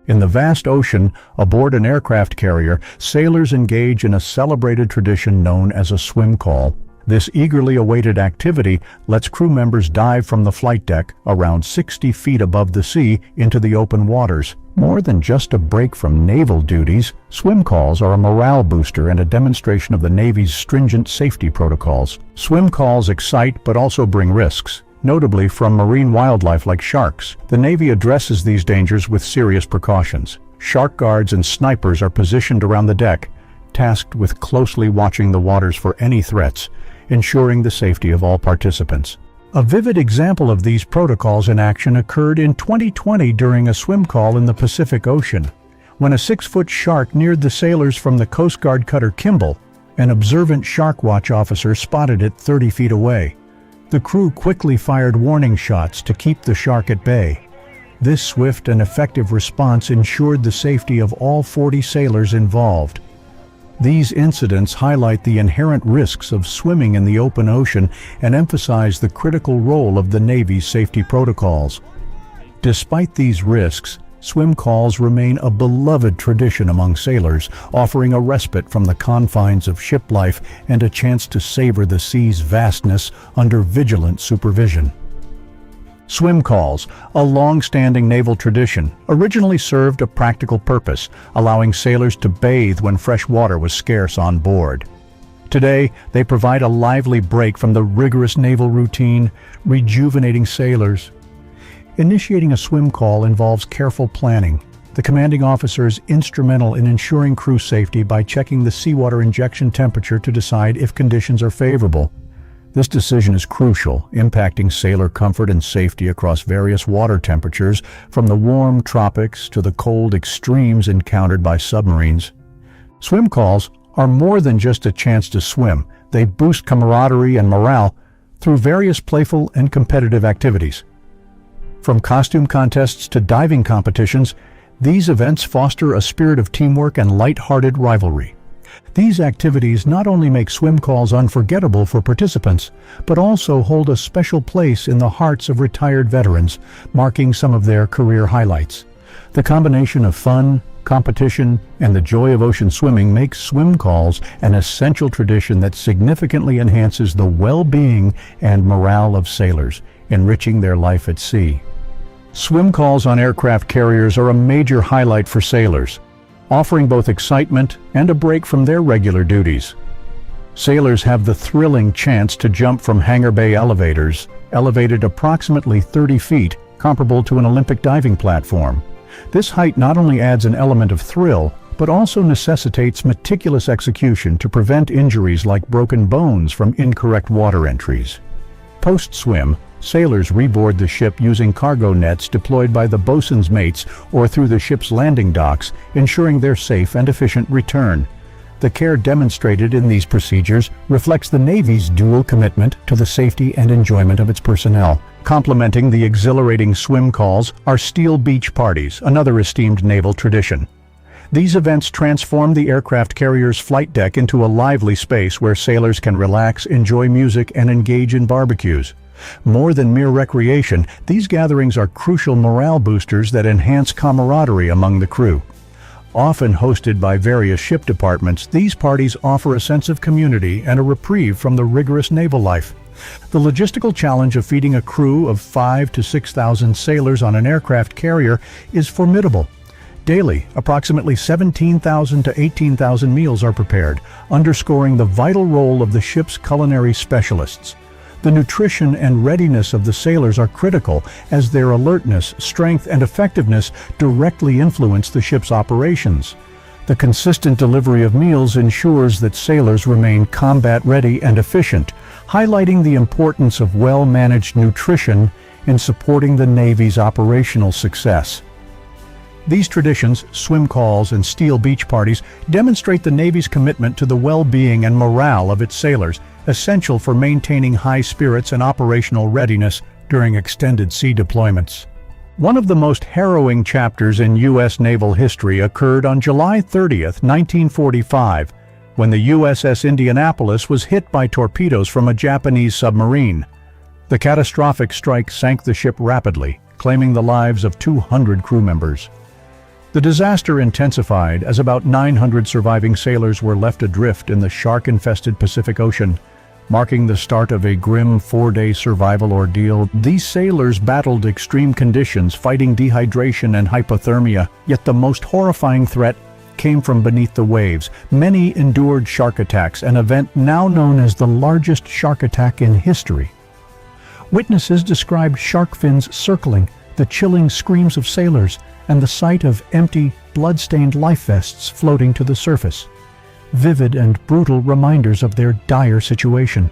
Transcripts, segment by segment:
In the vast ocean, aboard an aircraft carrier, sailors engage in a celebrated tradition known as a swim call. This eagerly awaited activity lets crew members dive from the flight deck, around 60 feet above the sea, into the open waters. More than just a break from naval duties, swim calls are a morale booster and a demonstration of the Navy's stringent safety protocols. Swim calls excite but also bring risks, notably from marine wildlife like sharks. The Navy addresses these dangers with serious precautions. Shark guards and snipers are positioned around the deck, tasked with closely watching the waters for any threats, ensuring the safety of all participants. A vivid example of these protocols in action occurred in 2020 during a swim call in the Pacific Ocean. When a 6-foot shark neared the sailors from the Coast Guard cutter Kimball, an observant shark watch officer spotted it 30 feet away. The crew quickly fired warning shots to keep the shark at bay. This swift and effective response ensured the safety of all 40 sailors involved. These incidents highlight the inherent risks of swimming in the open ocean and emphasize the critical role of the Navy's safety protocols. Despite these risks, swim calls remain a beloved tradition among sailors, offering a respite from the confines of ship life and a chance to savor the sea's vastness under vigilant supervision. Swim calls, a long-standing naval tradition, originally served a practical purpose, allowing sailors to bathe when fresh water was scarce on board. Today, they provide a lively break from the rigorous naval routine, rejuvenating sailors. Initiating a swim call involves careful planning. The commanding officer is instrumental in ensuring crew safety by checking the seawater injection temperature to decide if conditions are favorable. This decision is crucial, impacting sailor comfort and safety across various water temperatures, from the warm tropics to the cold extremes encountered by submarines. Swim calls are more than just a chance to swim. They boost camaraderie and morale through various playful and competitive activities. From costume contests to diving competitions, these events foster a spirit of teamwork and light-hearted rivalry. These activities not only make swim calls unforgettable for participants, but also hold a special place in the hearts of retired veterans, marking some of their career highlights. The combination of fun, competition, and the joy of ocean swimming makes swim calls an essential tradition that significantly enhances the well-being and morale of sailors, enriching their life at sea. Swim calls on aircraft carriers are a major highlight for sailors, offering both excitement and a break from their regular duties. Sailors have the thrilling chance to jump from hangar bay elevators, elevated approximately 30 feet, comparable to an Olympic diving platform. This height not only adds an element of thrill, but also necessitates meticulous execution to prevent injuries like broken bones from incorrect water entries. Post-swim, sailors reboard the ship using cargo nets deployed by the bosun's mates or through the ship's landing docks, ensuring their safe and efficient return. The care demonstrated in these procedures reflects the Navy's dual commitment to the safety and enjoyment of its personnel. Complementing the exhilarating swim calls are steel beach parties, another esteemed naval tradition. These events transform the aircraft carrier's flight deck into a lively space where sailors can relax, enjoy music, and engage in barbecues. More than mere recreation, these gatherings are crucial morale boosters that enhance camaraderie among the crew. Often hosted by various ship departments, these parties offer a sense of community and a reprieve from the rigorous naval life. The logistical challenge of feeding a crew of 5,000 to 6,000 sailors on an aircraft carrier is formidable. Daily, approximately 17,000 to 18,000 meals are prepared, underscoring the vital role of the ship's culinary specialists. The nutrition and readiness of the sailors are critical, as their alertness, strength, and effectiveness directly influence the ship's operations. The consistent delivery of meals ensures that sailors remain combat-ready and efficient, highlighting the importance of well-managed nutrition in supporting the Navy's operational success. These traditions, swim calls, and steel beach parties demonstrate the Navy's commitment to the well-being and morale of its sailors, essential for maintaining high spirits and operational readiness during extended sea deployments. One of the most harrowing chapters in U.S. naval history occurred on July 30, 1945, when the USS Indianapolis was hit by torpedoes from a Japanese submarine. The catastrophic strike sank the ship rapidly, claiming the lives of 200 crew members. The disaster intensified as about 900 surviving sailors were left adrift in the shark-infested Pacific Ocean, marking the start of a grim 4-day survival ordeal. These sailors battled extreme conditions, fighting dehydration and hypothermia, yet the most horrifying threat came from beneath the waves. Many endured shark attacks, an event now known as the largest shark attack in history. Witnesses described shark fins circling, the chilling screams of sailors, and the sight of empty, blood-stained life vests floating to the surface. Vivid and brutal reminders of their dire situation.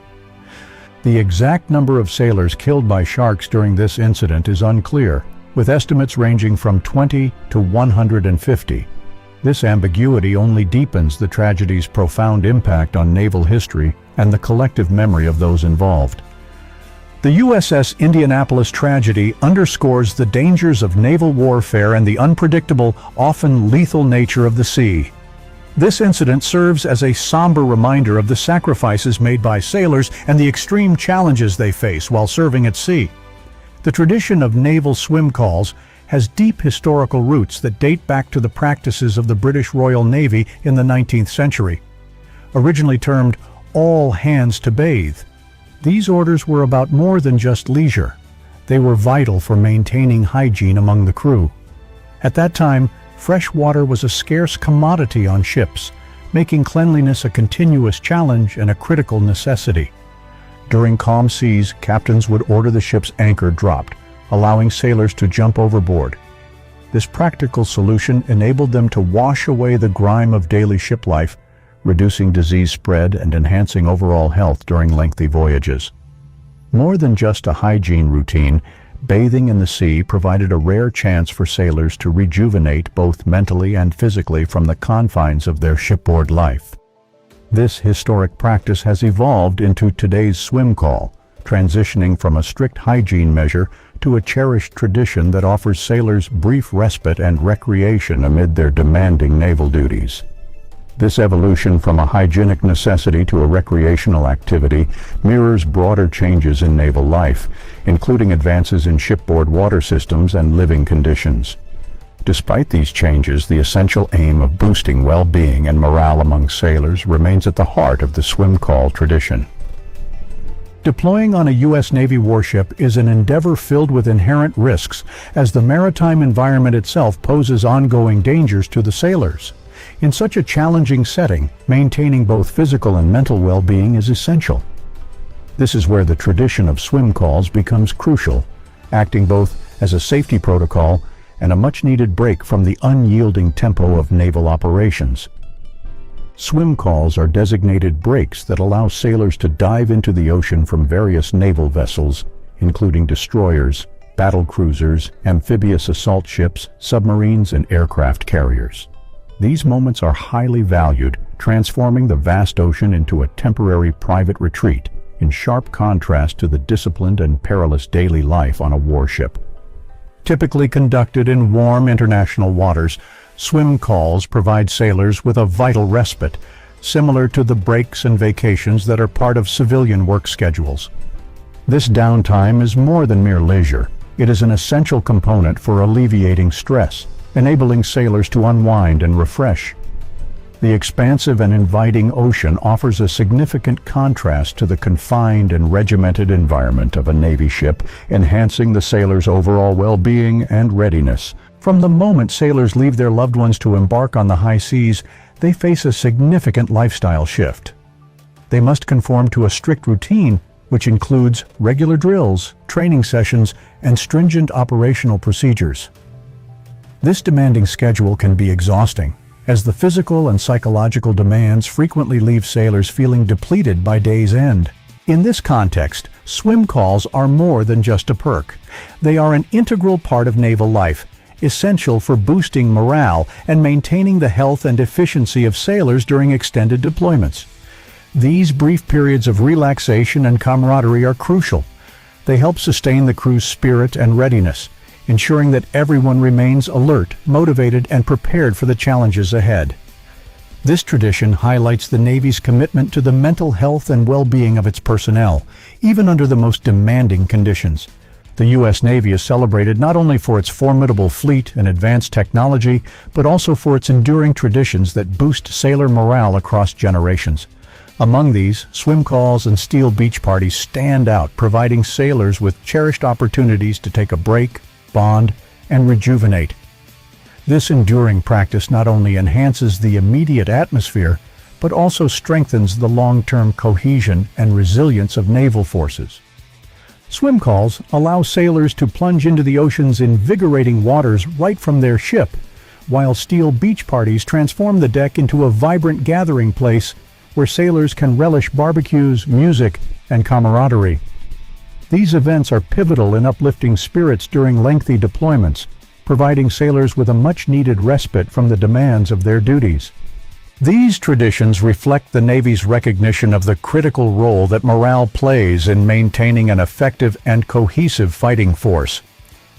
The exact number of sailors killed by sharks during this incident is unclear, with estimates ranging from 20 to 150. This ambiguity only deepens the tragedy's profound impact on naval history and the collective memory of those involved. The USS Indianapolis tragedy underscores the dangers of naval warfare and the unpredictable, often lethal nature of the sea. This incident serves as a somber reminder of the sacrifices made by sailors and the extreme challenges they face while serving at sea. The tradition of naval swim calls has deep historical roots that date back to the practices of the British Royal Navy in the 19th century. Originally termed "all hands to bathe," these orders were about more than just leisure. They were vital for maintaining hygiene among the crew. At that time, fresh water was a scarce commodity on ships, making cleanliness a continuous challenge and a critical necessity. During calm seas, captains would order the ship's anchor dropped, allowing sailors to jump overboard. This practical solution enabled them to wash away the grime of daily ship life, reducing disease spread and enhancing overall health during lengthy voyages. More than just a hygiene routine, bathing in the sea provided a rare chance for sailors to rejuvenate both mentally and physically from the confines of their shipboard life. This historic practice has evolved into today's swim call, transitioning from a strict hygiene measure to a cherished tradition that offers sailors brief respite and recreation amid their demanding naval duties. This evolution from a hygienic necessity to a recreational activity mirrors broader changes in naval life, including advances in shipboard water systems and living conditions. Despite these changes, the essential aim of boosting well-being and morale among sailors remains at the heart of the swim call tradition. Deploying on a U.S. Navy warship is an endeavor filled with inherent risks, as the maritime environment itself poses ongoing dangers to the sailors. In such a challenging setting, maintaining both physical and mental well-being is essential. This is where the tradition of swim calls becomes crucial, acting both as a safety protocol and a much-needed break from the unyielding tempo of naval operations. Swim calls are designated breaks that allow sailors to dive into the ocean from various naval vessels, including destroyers, battle cruisers, amphibious assault ships, submarines, and aircraft carriers. These moments are highly valued, transforming the vast ocean into a temporary private retreat, in sharp contrast to the disciplined and perilous daily life on a warship. Typically conducted in warm international waters, swim calls provide sailors with a vital respite, similar to the breaks and vacations that are part of civilian work schedules. This downtime is more than mere leisure. It is an essential component for alleviating stress, enabling sailors to unwind and refresh. The expansive and inviting ocean offers a significant contrast to the confined and regimented environment of a Navy ship, enhancing the sailors' overall well-being and readiness. From the moment sailors leave their loved ones to embark on the high seas, they face a significant lifestyle shift. They must conform to a strict routine, which includes regular drills, training sessions, and stringent operational procedures. This demanding schedule can be exhausting, as the physical and psychological demands frequently leave sailors feeling depleted by day's end. In this context, swim calls are more than just a perk. They are an integral part of naval life, essential for boosting morale and maintaining the health and efficiency of sailors during extended deployments. These brief periods of relaxation and camaraderie are crucial. They help sustain the crew's spirit and readiness, ensuring that everyone remains alert, motivated, and prepared for the challenges ahead. This tradition highlights the Navy's commitment to the mental health and well-being of its personnel, even under the most demanding conditions. The U.S. Navy is celebrated not only for its formidable fleet and advanced technology, but also for its enduring traditions that boost sailor morale across generations. Among these, swim calls and steel beach parties stand out, providing sailors with cherished opportunities to take a break, bond, and rejuvenate. This enduring practice not only enhances the immediate atmosphere, but also strengthens the long-term cohesion and resilience of naval forces. Swim calls allow sailors to plunge into the ocean's invigorating waters right from their ship, while steel beach parties transform the deck into a vibrant gathering place where sailors can relish barbecues, music, and camaraderie. These events are pivotal in uplifting spirits during lengthy deployments, providing sailors with a much-needed respite from the demands of their duties. These traditions reflect the Navy's recognition of the critical role that morale plays in maintaining an effective and cohesive fighting force.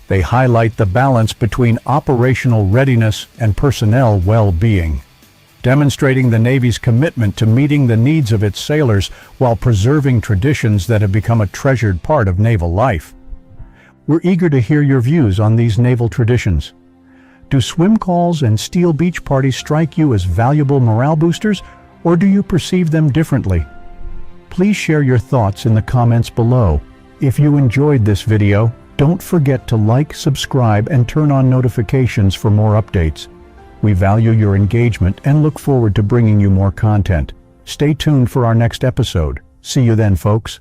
They highlight the balance between operational readiness and personnel well-being, demonstrating the Navy's commitment to meeting the needs of its sailors while preserving traditions that have become a treasured part of naval life. We're eager to hear your views on these naval traditions. Do swim calls and steel beach parties strike you as valuable morale boosters, or do you perceive them differently? Please share your thoughts in the comments below. If you enjoyed this video, don't forget to like, subscribe, and turn on notifications for more updates. We value your engagement and look forward to bringing you more content. Stay tuned for our next episode. See you then, folks.